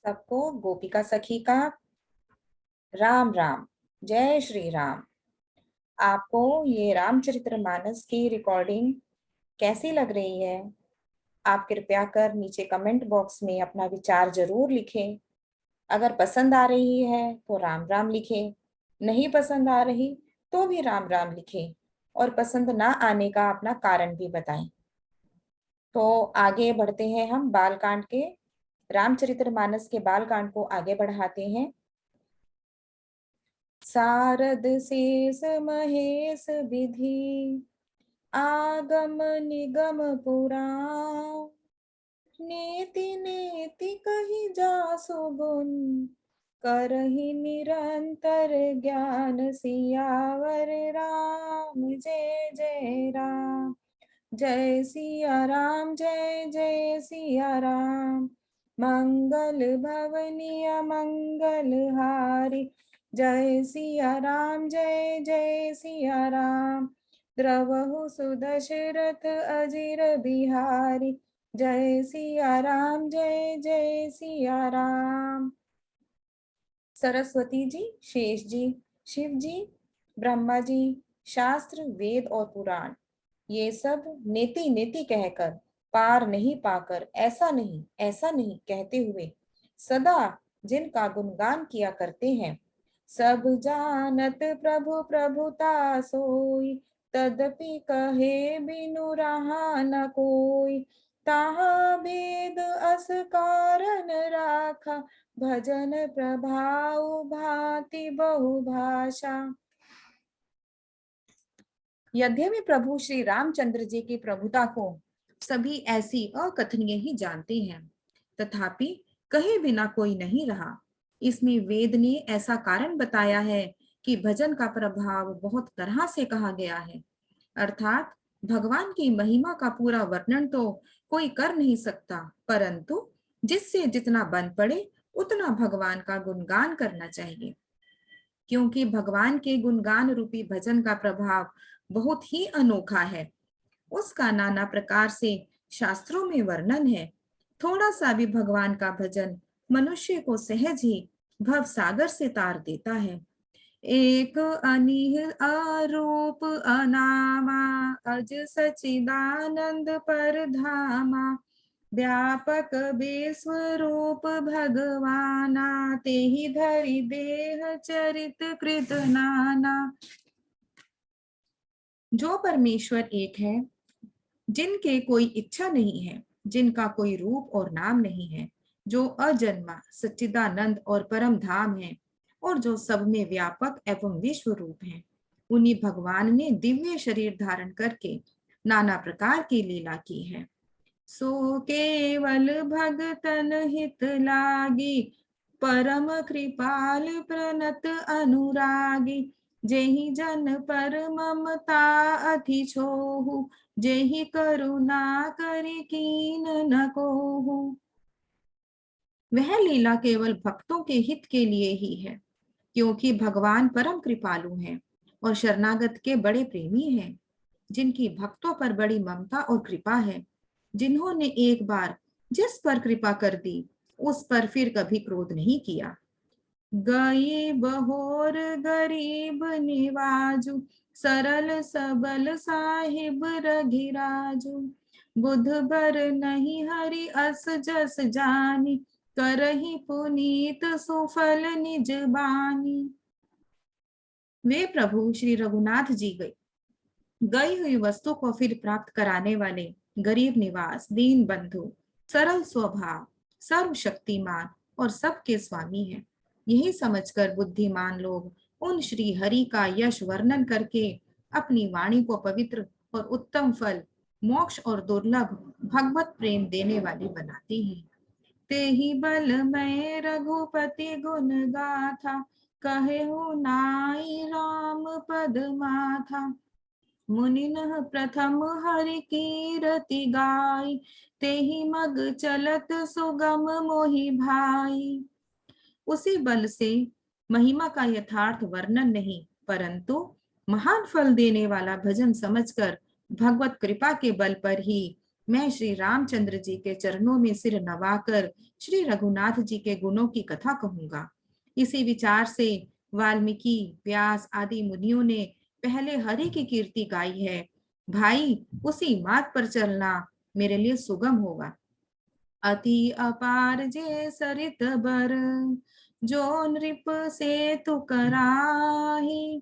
सबको गोपिका सखी का राम राम। जय श्री राम। आपको ये रामचरितमानस की रिकॉर्डिंग कैसी लग रही है? आप कृपया कर नीचे कमेंट बॉक्स में अपना विचार जरूर लिखें। अगर पसंद आ रही है तो राम राम लिखें, नहीं पसंद आ रही तो भी राम राम लिखें, और पसंद ना आने का अपना कारण भी बताएं। तो आगे बढ़ते हैं, हम बालकांड के रामचरितमानस के बालकांड को आगे बढ़ाते हैं। सारद शेष महेश विधि आगम निगम पुराण, नेति नेति कही जासु गुण, करहि निरंतर ज्ञान सियावर राम जय जय राम। जय सिया राम जय जय सिया राम। मंगल भवनीय मंगल हारी, जय सिया राम जय जय सिया राम। द्रवहु सुदशरथ अजिर बिहारी, जय सिया राम जय जय सिया राम। सरस्वती जी, शेष जी, शिव जी, ब्रह्मा जी, शास्त्र वेद और पुराण, ये सब नेति नेति कहकर, पार नहीं पाकर, ऐसा नहीं कहते हुए सदा जिनका गुणगान किया करते हैं। सब जानत प्रभु प्रभुता सोई, तदपि कहे बिनु रहा न कोई। ताहा भेद अस कारण राखा, भजन प्रभाव भांति बहुभाषा। यद्यपि प्रभु श्री रामचंद्र जी की प्रभुता को सभी ऐसी अकथनीय ही जानते हैं, तथापि कहे बिना कोई नहीं रहा। इसमें वेद ने ऐसा कारण बताया है कि भजन का प्रभाव बहुत तरह से कहा गया है। अर्थात भगवान की महिमा का पूरा वर्णन तो कोई कर नहीं सकता, परंतु जिससे जितना बन पड़े उतना भगवान का गुणगान करना चाहिए, क्योंकि भगवान के गुणगान रूपी भजन का प्रभाव बहुत ही अनोखा है। उसका नाना प्रकार से शास्त्रों में वर्णन है। थोड़ा सा भी भगवान का भजन मनुष्य को सहज ही भव सागर से तार देता है। एक अनिह आरोप अनामा, अज सचिदानंद पर धामा। व्यापक बेस्वरूप भगवाना, तेहि धरि देह चरित कृत नाना। जो परमेश्वर एक है, जिनके कोई इच्छा नहीं है, जिनका कोई रूप और नाम नहीं है, जो अजन्मा सच्चिदानंद और परम धाम है, और जो सब में व्यापक एवं विश्व रूप है, उन्हीं भगवान ने दिव्य शरीर धारण करके नाना प्रकार की लीला की है। सो केवल भगतन हित लागी, परम कृपाल प्रणत अनुरागी। जेहि जन पर ममता अति छोहु, जेहि करुणा करि कीन न कोहु। वह लीला केवल भक्तों के हित के लिए ही है, क्योंकि भगवान परम कृपालु हैं और शरणागत के बड़े प्रेमी हैं, जिनकी भक्तों पर बड़ी ममता और कृपा है, जिन्होंने एक बार जिस पर कृपा कर दी उस पर फिर कभी क्रोध नहीं किया। गई बहोर गरीब निवाजु, सरल सबल साहिब रघिराजु। बुध बर नहीं हरि अस जस जानी, करहि पुनीत सुफल निज बानी। वे प्रभु श्री रघुनाथ जी गई हुई वस्तु को फिर प्राप्त कराने वाले, गरीब निवास, दीन बंधु, सरल स्वभाव, सर्वशक्तिमान और सबके स्वामी हैं। यही समझकर बुद्धिमान लोग उन श्री हरि का यश वर्णन करके अपनी वाणी को पवित्र और उत्तम फल, मोक्ष और दुर्लभ भगवत प्रेम देने वाली बनाते हैं। तेहि बल मैं रघुपति गुण गाथा, कहे हो नाई राम पद माथा। मुनिनः प्रथम हरि कीरति गाई, तेहि मग चलत सुगम मोहि भाई। उसी बल से महिमा का यथार्थ वर्णन नहीं, परंतु महान फल देने वाला भजन समझकर भगवत कृपा के बल पर ही मैं श्री रामचंद्र जी के चरणों में सिर नवाकर श्री रघुनाथ जी के गुणों की कथा कहूंगा। इसी विचार से वाल्मीकि, व्यास आदि मुनियों ने पहले हरि की कीर्ति गाई है। भाई, उसी मार्ग पर चलना मेरे लिए सुगम होगा। अति अपार जे सरित बर, जो नृप से तु कराही,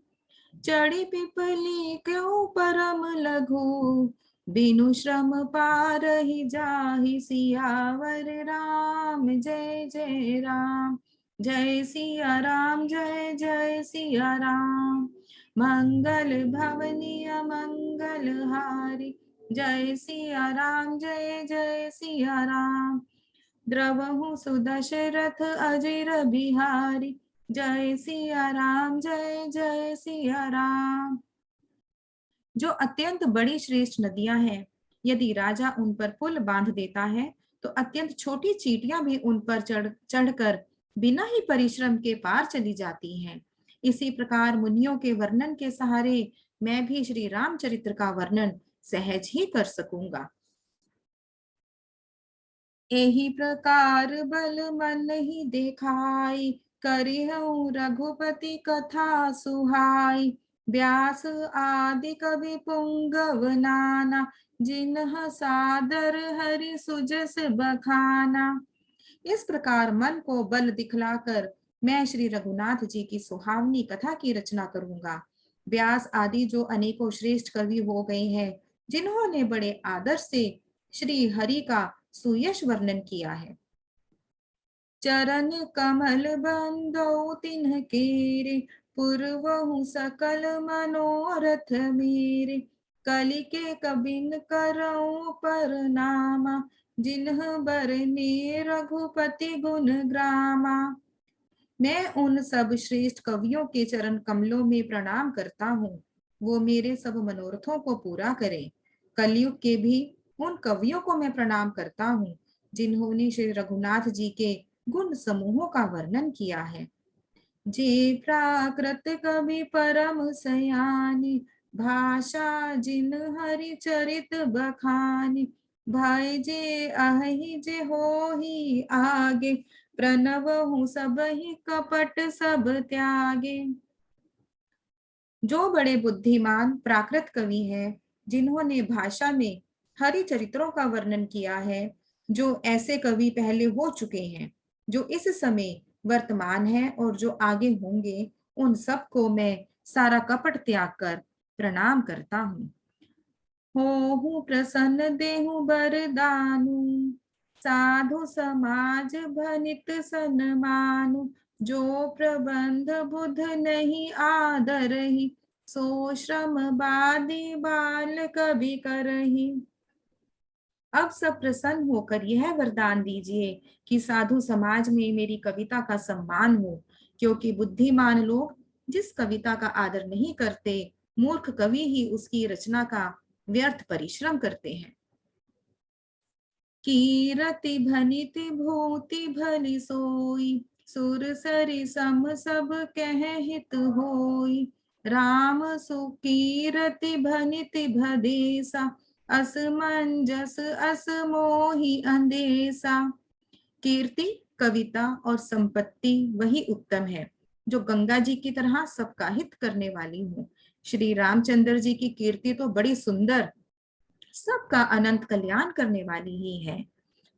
चढ़ी पिपली क्यों परम लघु, बिनु श्रम पार ही जाहि, सियावर राम जय जय राम। जय सिया राम, जय जय सिया राम। मंगल भवनीय मंगल हारी, जय सिया राम, जय जय सिया राम। द्रवहु सुदशरथ अजिर बिहारी, जय सिया राम, जय जय सिया राम। जो अत्यंत बड़ी श्रेष्ठ नदियां हैं, यदि राजा उन पर पुल बांध देता है तो अत्यंत छोटी चींटियां भी उन पर चढ़कर बिना ही परिश्रम के पार चली जाती हैं। इसी प्रकार मुनियों के वर्णन के सहारे मैं भी श्री रामचरित्र का वर्णन सहज ही कर सकूंगा। एही प्रकार बल मन ही देखाई, करिहउँ रघुपति कथा सुहाई। व्यास आदि कवि पुंगव नाना, जिन्ह सादर हरि सुजस बखाना। इस प्रकार मन को बल दिखलाकर मैं श्री रघुनाथ जी की सुहावनी कथा की रचना करूंगा। व्यास आदि जो अनेकों श्रेष्ठ कवि हो गए हैं, जिन्होंने बड़े आदर से श्री हरि का सुयश वर्णन किया है। चरण कमल बंदो तिन्ह केरे, पूर्वहु सकल मनोरथ मेरे। कलि के कबिन करऊं परनामा, जिन्ह बरने रघुपति गुण ग्रामा। मैं उन सब श्रेष्ठ कवियों के चरण कमलों में प्रणाम करता हूँ। वो मेरे सब मनोरथों को पूरा करें। कलयुग के भी उन कवियों को मैं प्रणाम करता हूँ, जिन्होंने श्री रघुनाथ जी के गुण समूहों का वर्णन किया है। जे प्राकृत कवि परम सयानी, भाषा जिन हरि चरित बखानी। भाई जे अहि जे हो ही आगे, प्रणव हूँ सब ही कपट सब त्यागे। जो बड़े बुद्धिमान प्राकृत कवि हैं, जिन्होंने भाषा में हरि चरित्रों का वर्णन किया है, जो ऐसे कवि पहले हो चुके हैं, जो इस समय वर्तमान है और जो आगे होंगे, उन सबको मैं सारा कपट त्याग कर प्रणाम करता हूँ। होहु प्रसन्न देहु बरदानु, साधु समाज भनित सन्मानु। जो प्रबंध बुध नहीं आदरही, सो श्रम बादी बाल कवि करही। अब सब प्रसन्न होकर यह वरदान दीजिए कि साधु समाज में मेरी कविता का सम्मान हो, क्योंकि बुद्धिमान लोग जिस कविता का आदर नहीं करते, मूर्ख कवि ही उसकी रचना का व्यर्थ परिश्रम करते हैं। कीरति भनिति भूति भली सोई, सुर सरि सम सब कह हित होई। राम सुकीरति भनिति भदेसा, असमंजस असमोहि अंदेसा। कीर्ति, कविता और संपत्ति वही उत्तम है, जो गंगा जी की तरह सबका हित करने वाली हो। श्री रामचंद्र जी की कीर्ति तो बड़ी सुंदर, सबका अनंत कल्याण करने वाली ही है,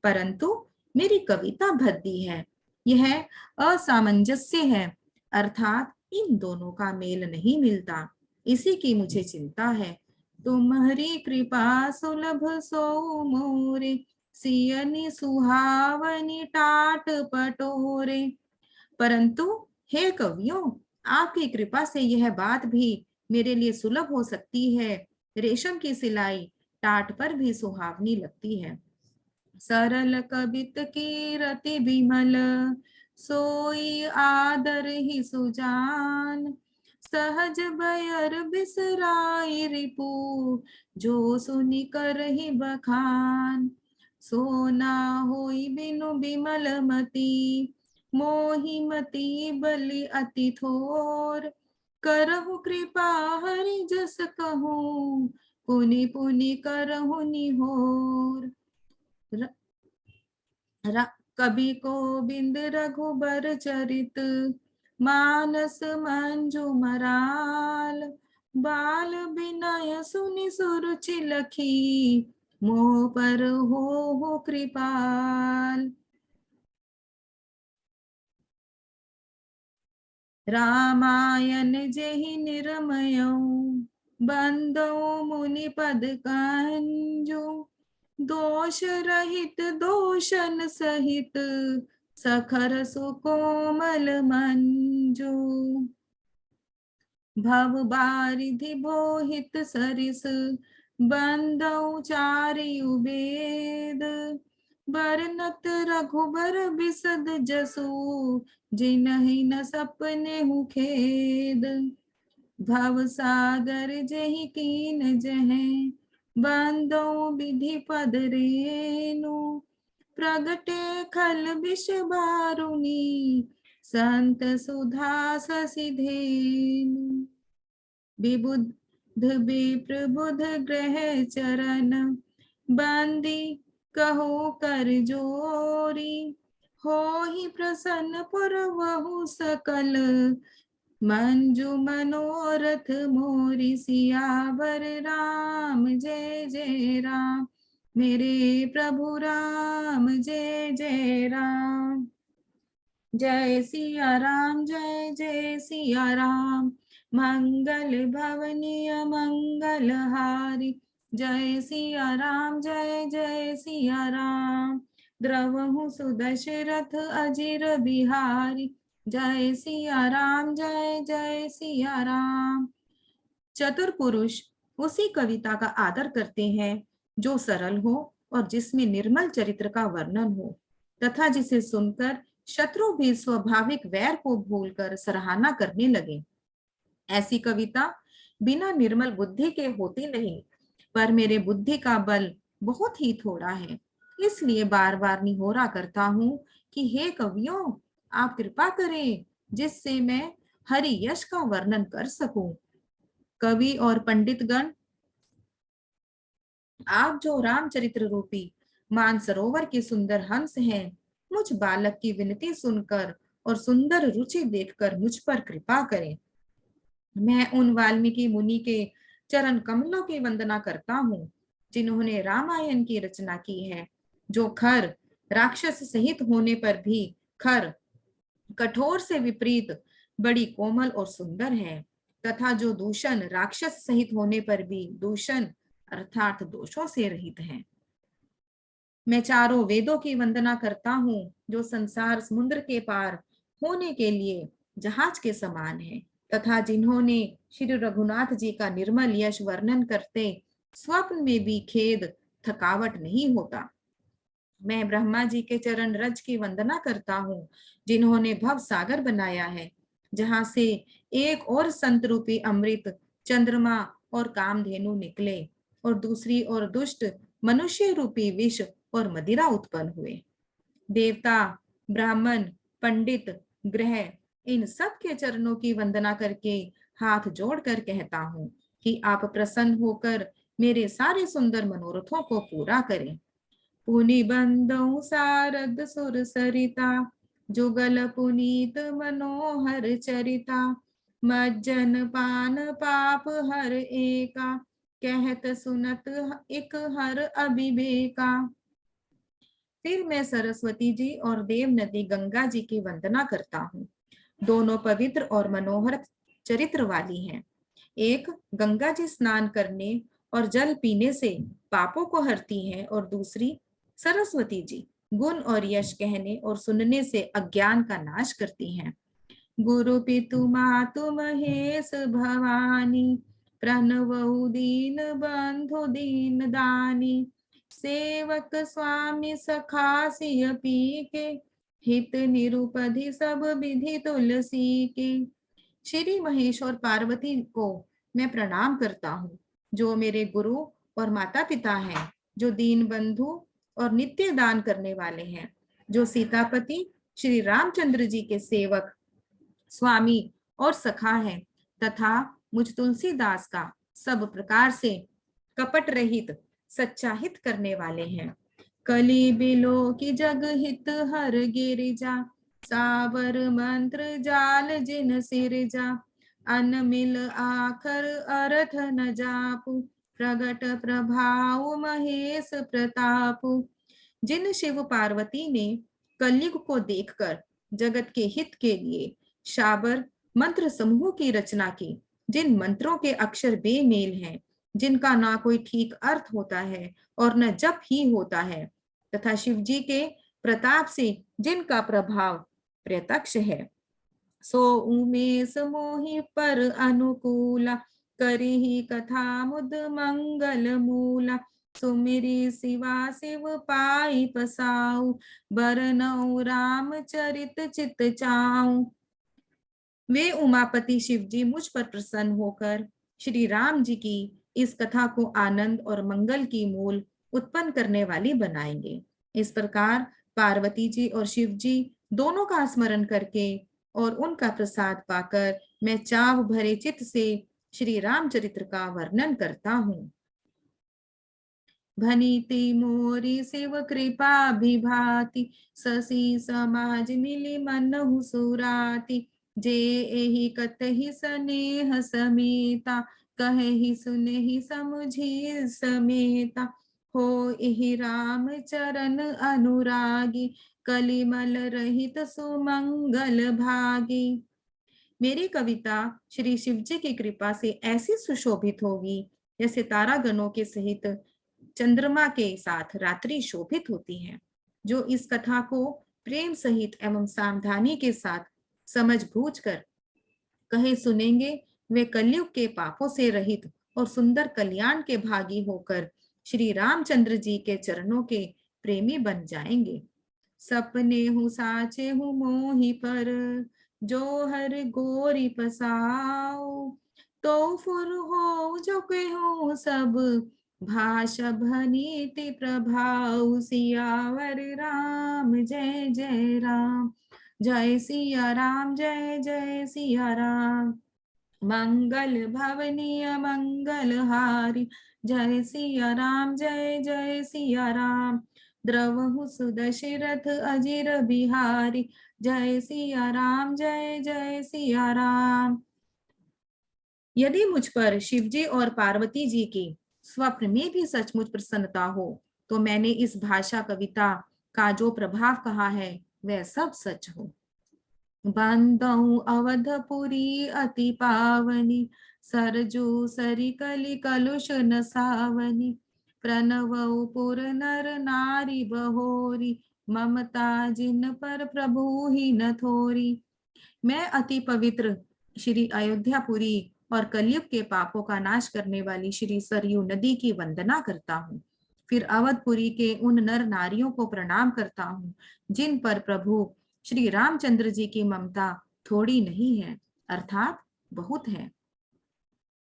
परंतु मेरी कविता भद्दी है। यह असामंजस्य है, अर्थात इन दोनों का मेल नहीं मिलता। इसी की मुझे चिंता है। तुम्हारी कृपा सुलभ सो मोरे, सियनि सुहावनी टाट पटोरे। परंतु हे कवियों, आपकी कृपा से यह बात भी मेरे लिए सुलभ हो सकती है। रेशम की सिलाई टाट पर भी सुहावनी लगती है। सरल कबित की रति बिमल, सोई आदर ही सुजान। सहज बयर बिसराई रिपु, जो सुनि कर ही बखान। सोना होई बिनु बिमल मती, मोहि मती बलि अति थोर। करहु कृपा हरि जस कहूँ, पुनि पुनि करहु निहोर। र, र, कवि गोविंद रघुबर चरित, मानस मंजू मराल, बाल विनय सुनि सुरुचि लखी, मोह पर हो कृपाल। रामायण जेहि निर्मयो, बंदो मुनि पद कंजो, दोष रहित दोषन सहित, सखर सुकोमल मंजू। भव बारिधि बोहित सरिस, बंदौ चारियु वेद, बरनत रघुबर बिसद जसु, जिनहि न सपने खेद। भव सागर जहि कीन जहे, बंदौ विधि पद रेनु, प्रगटे खल विष बारुनी, संत सुधा ससिधेनु। विबुध विप्र बुध ग्रह चरण, बंदी कहो कर जोरी, होहि प्रसन्न पुरवहु सकल, मंजू मनोरथ मोरी। सियावर राम जय जय राम, मेरे प्रभु राम जय जय राम। जय सिया राम जय जय सिया राम, मंगल भवनीय मंगल हारी। जय सिया राम जय जय सिया राम, द्रवहु सुदशरथ अजिर बिहारी। जय सिया राम जय जय सिया राम। चतुर पुरुष उसी कविता का आदर करते हैं जो सरल हो और जिसमें निर्मल चरित्र का वर्णन हो, तथा जिसे सुनकर शत्रु भी स्वाभाविक वैर को भूलकर सराहना करने लगे। ऐसी कविता बिना निर्मल बुद्धि के होती नहीं, पर मेरे बुद्धि का बल बहुत ही थोड़ा है, इसलिए बार बार निहोरा करता हूँ कि हे कवियों, आप कृपा करें जिससे मैं हरि यश का वर्णन कर सकूं। कवि और पंडितगण, आप जो रामचरित्र रूपी मानसरोवर के सुंदर हंस हैं, मुझ बालक की विनती सुनकर और सुंदर रुचि देखकर मुझ पर कृपा करें। मैं उन वाल्मीकि मुनि के चरण कमलों की वंदना करता हूँ जिन्होंने रामायण की रचना की है, जो खर राक्षस सहित होने पर भी खर कठोर से विपरीत बड़ी कोमल और सुंदर है, तथा जो दूषण राक्षस सहित होने पर भी दूषण अर्थात दोषों से रहित है। मैं चारों वेदों की वंदना करता हूँ जो संसार समुद्र के पार होने के लिए जहाज के समान है, तथा जिन्होंने श्री रघुनाथ जी का निर्मल यश वर्णन करते स्वप्न में भी खेद थकावट नहीं होता। मैं ब्रह्मा जी के चरण रज की वंदना करता हूँ जिन्होंने भव सागर बनाया है, जहां से एक और संत रूपी अमृत चंद्रमा और कामधेनु निकले और दूसरी ओर दुष्ट मनुष्य रूपी विष और मदिरा उत्पन्न हुए। देवता, ब्राह्मण, पंडित, ग्रह, इन सब के चरणों की वंदना करके हाथ जोड़कर कहता हूँ कि आप प्रसन्न होकर मेरे सारे सुंदर मनोरथों को पूरा करें। पुनि बंदौ सारद सुर सरिता, जुगल पुनीत मनोहर चरिता, मज्जन पान पाप हर एका, कहत सुनत इक हर अविवेका। फिर मैं सरस्वती जी और देव नदी गंगा जी की वंदना करता हूँ। दोनों पवित्र और मनोहर चरित्र वाली हैं। एक गंगा जी स्नान करने और जल पीने से पापों को हरती हैं, और दूसरी सरस्वती जी गुण और यश कहने और सुनने से अज्ञान का नाश करती हैं। गुरु पितु मातु महेश भवानी, प्रणवउ दीन बंधु दीन दानी, सेवक स्वामी सखा सिय पी के, हित निरुपधि सब विधि तुलसी के। श्री महेश और पार्वती को मैं प्रणाम करता हूँ, जो मेरे गुरु और माता पिता हैं, जो दीन बंधु और नित्य दान करने वाले हैं, जो सीतापति श्री रामचंद्र जी के सेवक स्वामी और सखा है, तथा मुझ तुलसीदास का सब प्रकार से कपट रहित सच्चा हित करने वाले हैं। कली बिलो की जग हित हर गिरिजा, सावर मंत्र जाल जिन सिरजा, अन मिल आखर अर्थ न जापु, प्रगट प्रभाव महेश प्रतापु। जिन शिव पार्वती ने कलयुग को देखकर जगत के हित के लिए शाबर मंत्र समूह की रचना की, जिन मंत्रों के अक्षर बेमेल हैं, जिनका ना कोई ठीक अर्थ होता है और न जप ही होता है, तथा शिव जी के प्रताप से जिनका प्रभाव प्रत्यक्ष है, सो उमेश मोहि पर अनुकूला, करिहि कथा मुद मंगल मूला, सुमिरि शिवा शिव पाई पसाऊ, बरनऊ राम चरित चित चाऊ। वे उमापति शिव जी मुझ पर प्रसन्न होकर श्री राम जी की इस कथा को आनंद और मंगल की मूल उत्पन्न करने वाली बनाएंगे। इस प्रकार पार्वती जी और शिव जी दोनों का स्मरण करके और उनका प्रसाद पाकर मैं चाव भरे चित्त से श्री रामचरित्र का वर्णन करता हूँ। भनीति मोरी शिव कृपा विभाति, ससी समाज मिली मनहु सुराति, जे एहि कतहि स्नेह समेता, कहेहि सुनेहि समुझी समेता, हो एहि राम चरण अनुरागी, कलिमल रहित सुमंगल भागी। मेरी कविता श्री शिव जी की कृपा से ऐसी सुशोभित होगी जैसे तारागणों के सहित चंद्रमा के साथ रात्रि शोभित होती है। जो इस कथा को प्रेम सहित एवं सावधानी के साथ समझ बूझ कर कहे सुनेंगे, वे कलयुग के पापों से रहित और सुंदर कल्याण के भागी होकर श्री रामचंद्र जी के चरणों के प्रेमी बन जाएंगे। सपने हूँ साचे हूँ मोहि पर, जो हर गोरी पसाओ, तो फुर हो जो कहूँ सब, भाषा भनीति प्रभाव, सियावर राम जय जय राम, जय सिया राम जय जय सिया राम, मंगल भवनीय मंगल हारी, जय सिया राम जय जय सिया राम, द्रवहु सुदशरथ अजिर बिहारी, जय सिया राम जय जय सिया राम। यदि मुझ पर शिवजी और पार्वती जी की स्वप्न में भी सचमुच प्रसन्नता हो, तो मैंने इस भाषा कविता का जो प्रभाव कहा है वह सब सच हो। बांधऊ अवधपुरी अति पावनी, सरजू सरी कलि कलुष न सावनी, प्रणवऊ पुर नर नारी बहोरी, ममता जिन पर प्रभु ही न थोरी। मैं अति पवित्र श्री अयोध्यापुरी और कलयुग के पापों का नाश करने वाली श्री सरयू नदी की वंदना करता हूँ। फिर अवधपुरी के उन नर नारियों को प्रणाम करता हूँ जिन पर प्रभु श्री रामचंद्र जी की ममता थोड़ी नहीं है, अर्थात बहुत है।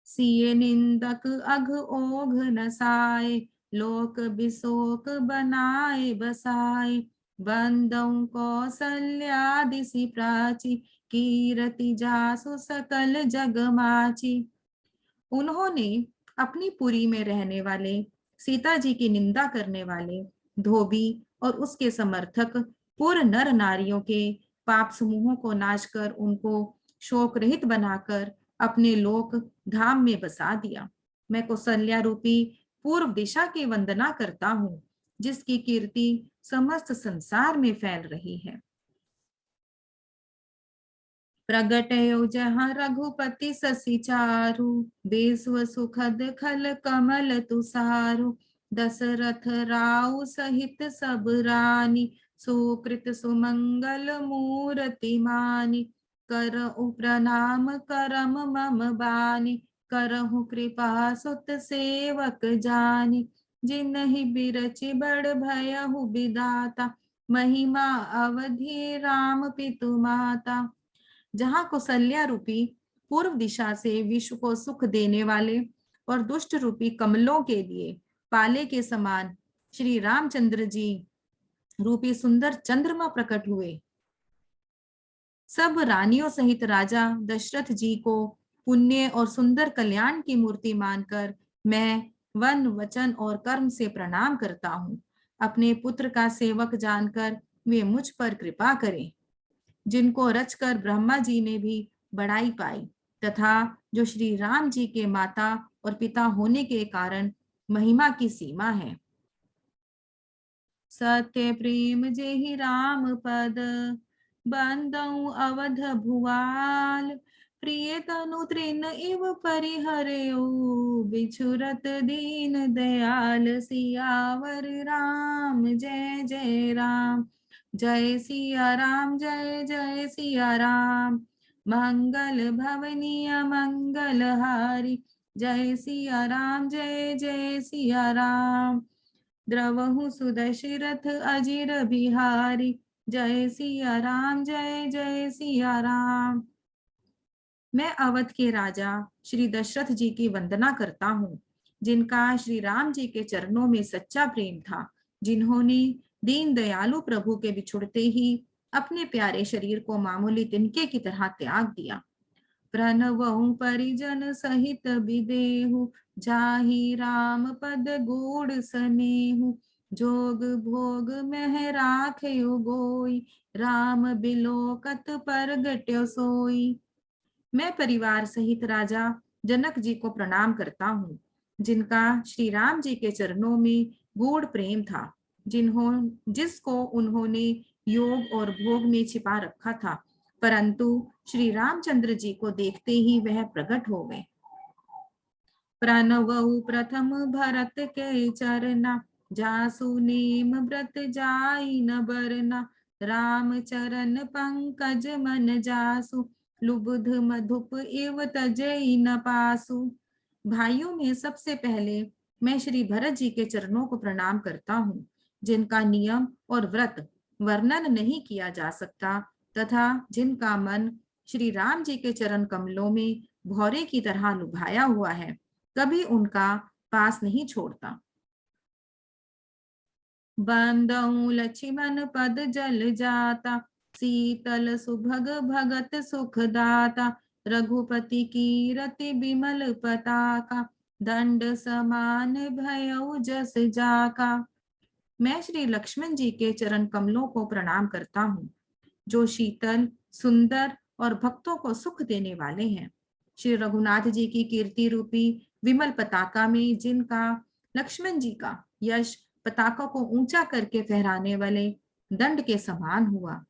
सिए निंदक अघ ओघ नसाए, लोक बिशोक बनाए बसाए, बंदौ कौसल्या दिसि प्राची, कीरति जासु सकल जग माची। उन्होंने अपनी पुरी में रहने वाले सीता जी की निंदा करने वाले धोबी और उसके समर्थक पूर्व नर नारियों के पाप समूहों को नाश कर उनको शोक रहित बनाकर अपने लोक धाम में बसा दिया। मैं कौशल्या रूपी पूर्व दिशा की वंदना करता हूँ जिसकी कीर्ति समस्त संसार में फैल रही है। प्रगटयो जहाँ रघुपति ससी चारु, बेस्व सुखद खल कमल तुसारु, दशरथ राउ सहित सब रानी, सुकृत सुमंगल मूर्ति मानी, करहु प्रणाम करम मम बानी, करहु कृपा सुत सेवक जानी, जिनहि बिरचि बड़ भयहु विदाता, महिमा अवधि राम पितु माता। जहां कौशल्या रूपी पूर्व दिशा से विश्व को सुख देने वाले और दुष्ट रूपी कमलों के लिए पाले के समान श्री रामचंद्र जी रूपी सुंदर चंद्रमा प्रकट हुए, सब रानियों सहित राजा दशरथ जी को पुण्य और सुंदर कल्याण की मूर्ति मानकर मैं वन वचन और कर्म से प्रणाम करता हूँ। अपने पुत्र का सेवक जानकर वे मुझ पर कृपा करें, जिनको रचकर ब्रह्मा जी ने भी बड़ाई पाई, तथा जो श्री राम जी के माता और पिता होने के कारण महिमा की सीमा है। सत्य प्रेम जेहि राम पद, बंदऊ अवध भुआल, प्रिय तनु तृण इव परिहरऊ, बिछुरत दीन दयाल, सियावर राम जय जय राम। जय सिया राम जय जय सिया राम, मंगल भवनीय मंगल हारी, जय सिया राम जय जय सिया राम। द्रवहु सुदशरथ अजिर बिहारी, जय सिया राम जय जय सिया राम। मैं अवध के राजा श्री दशरथ जी की वंदना करता हूँ, जिनका श्री राम जी के चरणों में सच्चा प्रेम था, जिन्होंने दीन दयालु प्रभु के बिछुड़ते ही अपने प्यारे शरीर को मामूली तिनके की तरह त्याग दिया। प्रणवहु परिजन सहित विदेहु, जाहि राम पद गूढ़ सनेहु, जोग भोग मह राख्यो गोई, राम बिलोकत परगट्यो सोई। मैं परिवार सहित राजा जनक जी को प्रणाम करता हूँ, जिनका श्री राम जी के चरणों में गूढ़ प्रेम था, जिसको उन्होंने योग और भोग में छिपा रखा था, परंतु श्री रामचंद्र जी को देखते ही वह प्रकट हो गए। प्रणवउ प्रथम भरत के चरना, जासु नेम व्रत जाई न बरना, राम चरण पंकज मन जासु, लुबुध मधुप एव तजई न पासु। भाइयों में सबसे पहले मैं श्री भरत जी के चरणों को प्रणाम करता हूँ, जिनका नियम और व्रत वर्णन नहीं किया जा सकता, तथा जिनका मन श्री राम जी के चरण कमलों में भौरे की तरह लुभाया हुआ है, कभी उनका पास नहीं छोड़ता। बंदऊ लक्ष्मण पद जल जाता, शीतल सुभग भगत सुख दाता, रघुपति की रति बिमल पताका, दंड समान भयउ जस जाका। मैं श्री लक्ष्मण जी के चरण कमलों को प्रणाम करता हूँ, जो शीतल, सुंदर और भक्तों को सुख देने वाले हैं। श्री रघुनाथ जी की कीर्ति रूपी विमल पताका में जिनका लक्ष्मण जी का यश पताका को ऊंचा करके फहराने वाले दंड के समान हुआ।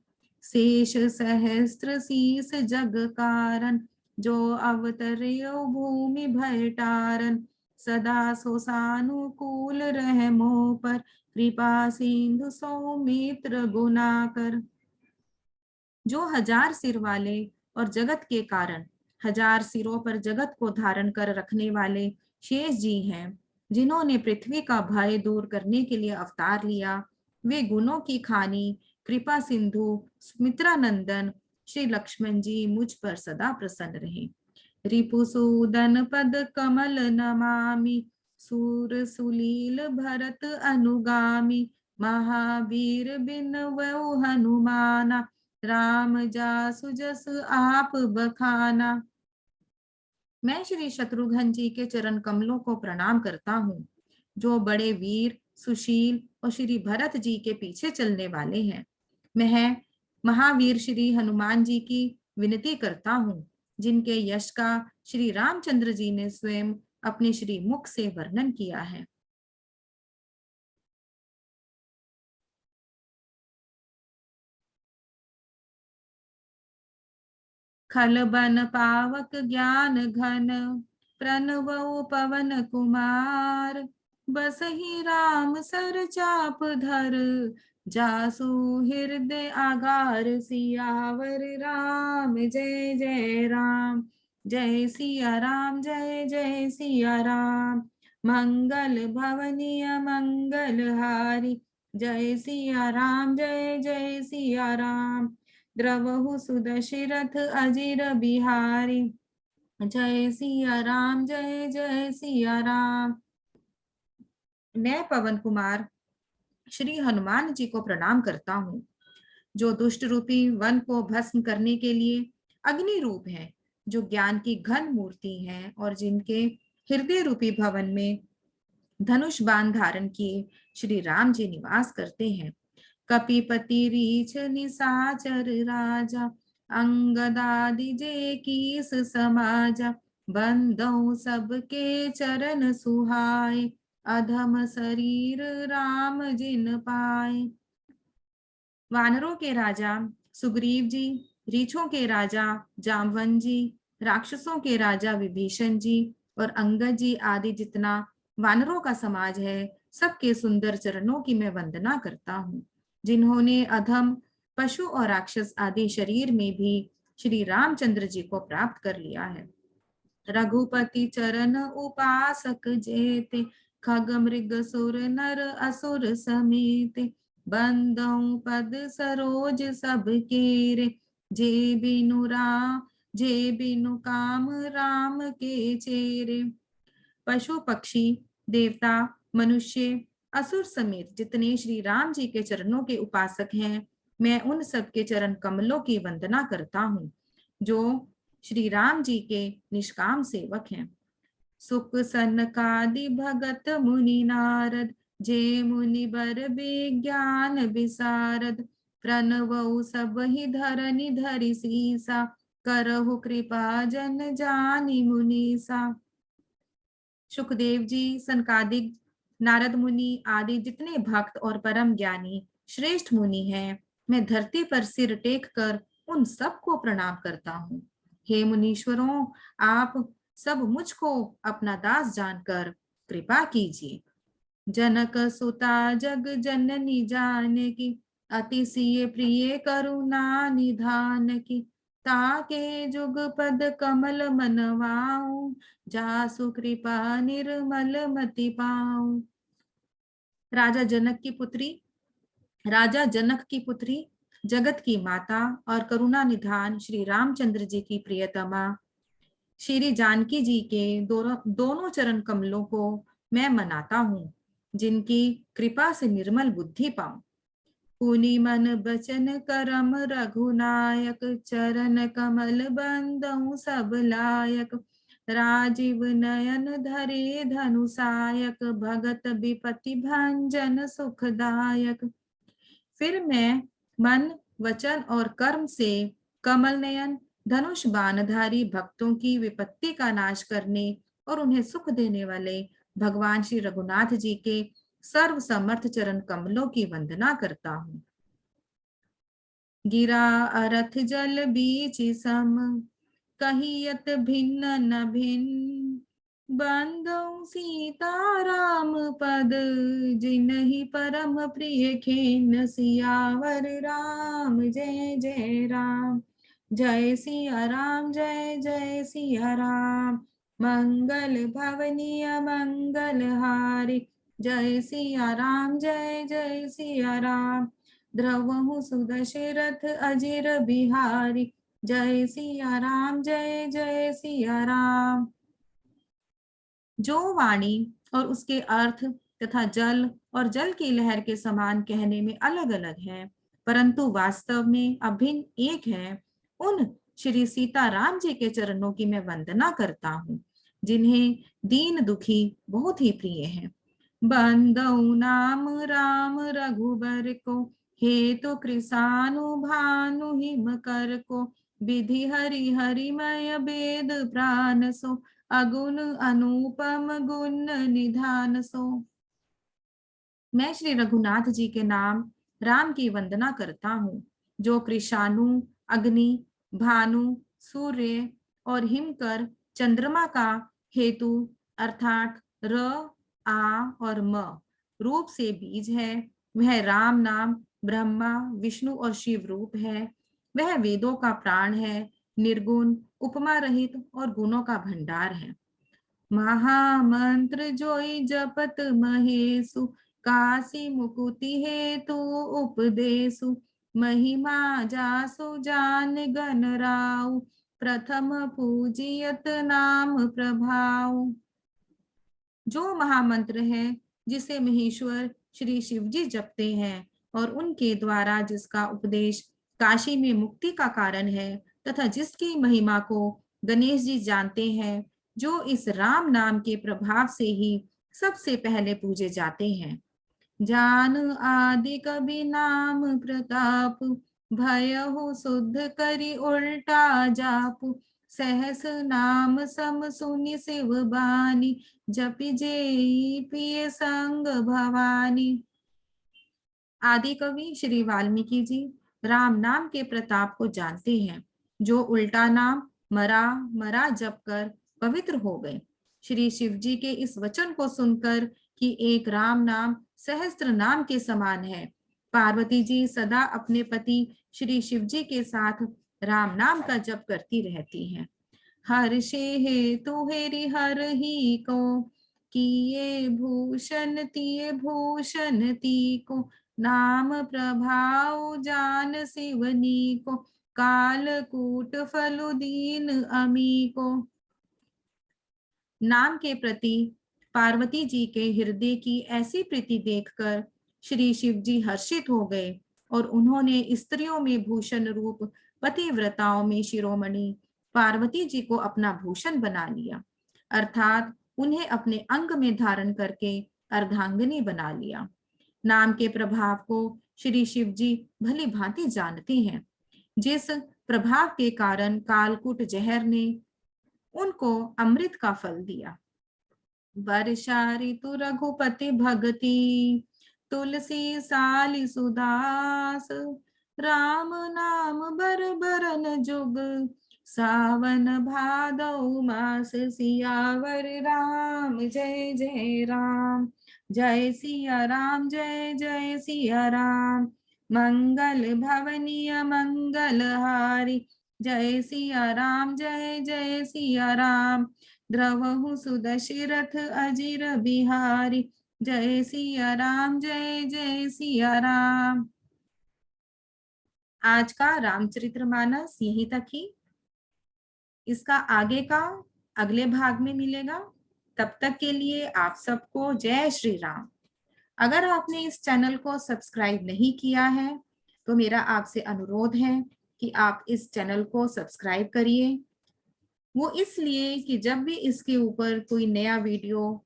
शेष सहस्त्र शीस जग कारण, जो अवतर्यो भूमि भय टारन, सदा सो सानुकूल रह मोह पर, कृपा सिंधु सौमित्र गुनाकर। जो हजार सिर वाले और जगत के कारण हजार सिरों पर जगत को धारण कर रखने वाले शेष जी हैं, जिन्होंने पृथ्वी का भय दूर करने के लिए अवतार लिया, वे गुणों की खानी कृपा सिंधु सुमित्रा नंदन श्री लक्ष्मण जी मुझ पर सदा प्रसन्न रहे। रिपुसूदन पद कमल नमामि, सूर सुलील भरत अनुगामी, महावीर बिन वौ हनुमाना, राम जासु जस आप बखाना। मैं श्री शत्रुघ्न जी के चरण कमलों को प्रणाम करता हूँ, जो बड़े वीर, सुशील और श्री भरत जी के पीछे चलने वाले हैं। मैं महावीर श्री हनुमान जी की विनती करता हूँ, जिनके यश का श्री रामचंद्र जी ने स्वयं अपने श्री मुख से वर्णन किया है। खल बन पावक ज्ञान घन, प्रणवउ पवन कुमार, बसहि राम सर चाप धर, जासु हृदय आगार, सियावर राम जय जय राम। जय सिया राम जय जय सिया राम, मंगल भवनीय मंगल हारी, जय सिया राम जय जय सिया राम। द्रवहु सुदशरथ अजिर बिहारी, जय सिया राम जय जय सिया राम। मैं पवन कुमार श्री हनुमान जी को प्रणाम करता हूँ, जो दुष्ट रूपी वन को भस्म करने के लिए अग्नि रूप है, जो ज्ञान की घन मूर्ति है और जिनके हृदय रूपी भवन में धनुष बाण धारण किए श्री राम जी निवास करते हैं। कपिपति रीछ निशाचर राजा, अंगदादि जे कीस समाजा, बंदौ सबके चरण सुहाए, अधम शरीर राम जिन पाए। वानरों के राजा सुग्रीव जी, रीछों के राजा जामवन जी, राक्षसों के राजा विभीषण जी और अंगद जी आदि जितना वानरों का समाज है, सबके सुंदर चरणों की मैं वंदना करता हूँ, जिन्होंने अधम पशु और राक्षस आदि शरीर में भी श्री रामचंद्र जी को प्राप्त कर लिया है। रघुपति चरण उपासक जेते, खग मृग सुर नर असुर समेत, बंदौ पद सरोज सब केरे, जे बिनु जे बिनु काम राम के चेरे। पशु पक्षी देवता मनुष्य असुर समेत जितने श्री राम जी के चरणों के उपासक हैं, मैं उन सब के चरण कमलों की वंदना करता हूँ, जो श्री राम जी के निष्काम सेवक हैं। सुख सनकादि भगत मुनि नारद, जे मुनि बर विज्ञान विसारद, प्रणवउ सब ही धरनि धरि सीसा, करहु कृपा जन जानि मुनीसा। सुखदेव जी, सनकादिक, नारद मुनि आदि जितने भक्त और परम ज्ञानी श्रेष्ठ मुनि हैं, मैं धरती पर सिर टेक कर उन सबको प्रणाम करता हूँ। हे मुनीश्वरों, आप सब मुझको अपना दास जानकर कृपा कीजिए। जनक सुता जग जननी जानकी, अतिशय प्रिय करुणा निधान की, ताके जुग पद कमल मनवाऊं, जासु कृपा निर्मल मति पाऊं। राजा जनक की पुत्री राजा जनक की पुत्री, जगत की माता और करुणा निधान श्री रामचंद्र जी की प्रियतमा श्री जानकी जी के दोनों चरण कमलों को मैं मनाता हूँ, जिनकी कृपा से निर्मल बुद्धि पाऊं। पुनि मन बचन करम रघुनायक, चरण कमल बंदौ सब लायक, राजीव नयन धरे धनुषायक, भगत विपति भंजन सुखदायक। फिर मैं मन वचन और कर्म से कमल नयन धनुष बाणधारी भक्तों की विपत्ति का नाश करने और उन्हें सुख देने वाले भगवान श्री रघुनाथ जी के सर्व समर्थ चरण कमलों की वंदना करता हूँ। गिरा अरथ जल बीच सम, कहियत भिन्न न भिन्न, बंदौ सीता राम पद, जिनहि परम प्रिय खेन, सियावर राम जय जय राम। जय सिया राम जय जय सिया राम, मंगल भवनीय मंगल हारी, जय सिया राम जय जय सिया राम। द्रवहु सुदशरथ अजिर बिहारी, जय सिया राम जय जय सिया राम। जो वाणी और उसके अर्थ तथा जल और जल की लहर के समान कहने में अलग अलग है, परंतु वास्तव में अभिन्न एक है, उन श्री सीता राम जी के चरणों की मैं वंदना करता हूँ, जिन्हें दीन दुखी बहुत ही प्रिय है। बंदौ नाम राम रघुबर को, हेतु कृसानु भानु हिम कर को, विधि हरि हरिमय वेद प्राण सो, अगुण अनुपम गुण निधान सो। मैं श्री रघुनाथ जी के नाम राम की वंदना करता हूँ, जो कृषाणु, अग्नि, भानु, सूर्य और हिमकर चंद्रमा का हेतु अर्थात र, आ और म रूप से बीज है। वह राम नाम ब्रह्मा विष्णु और शिव रूप है। वह वेदों का प्राण है, निर्गुण, उपमा रहित और गुणों का भंडार है। महामंत्र जोई जपत महेशु, काशी मुकुति हेतु उपदेशु, महिमा जासु जान गण राउ, प्रथम पूजियत नाम प्रभाव। जो महामंत्र है, जिसे महेश्वर श्री शिव जी जपते हैं और उनके द्वारा जिसका उपदेश काशी में मुक्ति का कारण है, तथा जिसकी महिमा को गणेश जी जानते हैं, जो इस राम नाम के प्रभाव से ही सबसे पहले पूजे जाते हैं। जान आदि कभी नाम प्रताप, भय हो शुद्ध करी उल्टा जाप। सहस नाम सम सुनि शिव बानी, जपि जेई पिय संग भवानी। आदि कवि श्री वाल्मीकि जी राम नाम के प्रताप को जानते हैं, जो उल्टा नाम मरा मरा जप कर पवित्र हो गए। श्री शिव जी के इस वचन को सुनकर कि एक राम नाम सहस्त्र नाम के समान है, पार्वती जी सदा अपने पति श्री शिव जी के साथ राम नाम का जप करती रहती हैं। हर्षे हेतु हेरि हर ही को, किए भूषण तिये भूषण ती को। नाम प्रभाव जान शिवनी को, कालकूट फलु दीन अमी को। नाम के प्रति पार्वती जी के हृदय की ऐसी प्रीति देखकर श्री शिव जी हर्षित हो गए और उन्होंने स्त्रियों में भूषण रूप पतिव्रताओं में शिरोमणि पार्वती जी को अपना भूषण बना लिया, अर्थात उन्हें अपने अंग में धारण करके अर्धांगिनी बना लिया। नाम के प्रभाव को श्री शिव जी भली भांति जानते हैं, जिस प्रभाव के कारण कालकूट जहर ने उनको अमृत का फल दिया। वर्षा ऋतु रघुपति भगति, तुलसी साली सुदास। राम नाम बर बरन जुग, सावन भादौ मास। सियावर राम जय जय राम, जय सिया राम जय जय सिया राम। मंगल भवनीय मंगल हारी, जय सिया राम जय जय सिया राम। द्रवहु सुदशरथ अजिर बिहारी, जय सिया राम जय जय सिया राम। आज का रामचरितमानस यहीं तक ही। इसका आगे का अगले भाग में मिलेगा। तब तक के लिए आप सबको जय श्री राम। अगर आपने इस चैनल को सब्सक्राइब नहीं किया है तो मेरा आपसे अनुरोध है कि आप इस चैनल को सब्सक्राइब करिए। वो इसलिए कि जब भी इसके ऊपर कोई नया वीडियो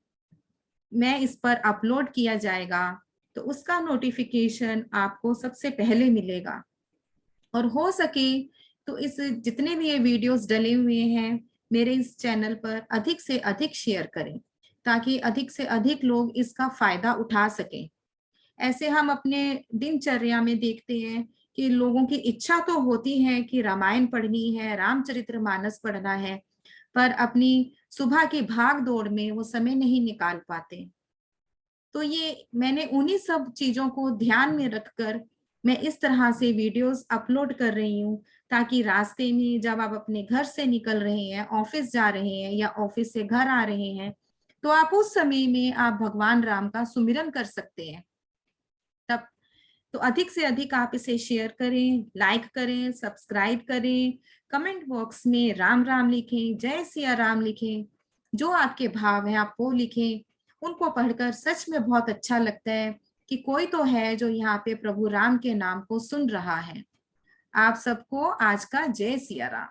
मैं इस पर अपलोड किया जाएगा तो उसका नोटिफिकेशन आपको सबसे पहले मिलेगा। और हो सके तो इस जितने भी ये वीडियोस डले हुए हैं मेरे इस चैनल पर अधिक से अधिक शेयर करें, ताकि अधिक से अधिक लोग इसका फायदा उठा सकें। ऐसे हम अपने दिनचर्या में देखते हैं कि लोगों की इच्छा तो होती है कि रामायण पढ़नी है, रामचरितमानस पढ़ना है, पर अपनी सुबह की भाग दौड़ में वो समय नहीं निकाल पाते। तो ये मैंने उन्हीं सब चीजों को ध्यान में रखकर मैं इस तरह से वीडियोस अपलोड कर रही हूँ, ताकि रास्ते में जब आप अपने घर से निकल रहे हैं, ऑफिस जा रहे हैं या ऑफिस से घर आ रहे हैं, तो आप उस समय में आप भगवान राम का सुमिरन कर सकते हैं। तब तो अधिक से अधिक आप इसे शेयर करें, लाइक करें, सब्सक्राइब करें, कमेंट बॉक्स में राम राम लिखें, जय सिया राम लिखें। जो आपके भाव है आप वो लिखें। उनको पढ़कर सच में बहुत अच्छा लगता है कि कोई तो है जो यहाँ पे प्रभु राम के नाम को सुन रहा है। आप सबको आज का जय सिया राम।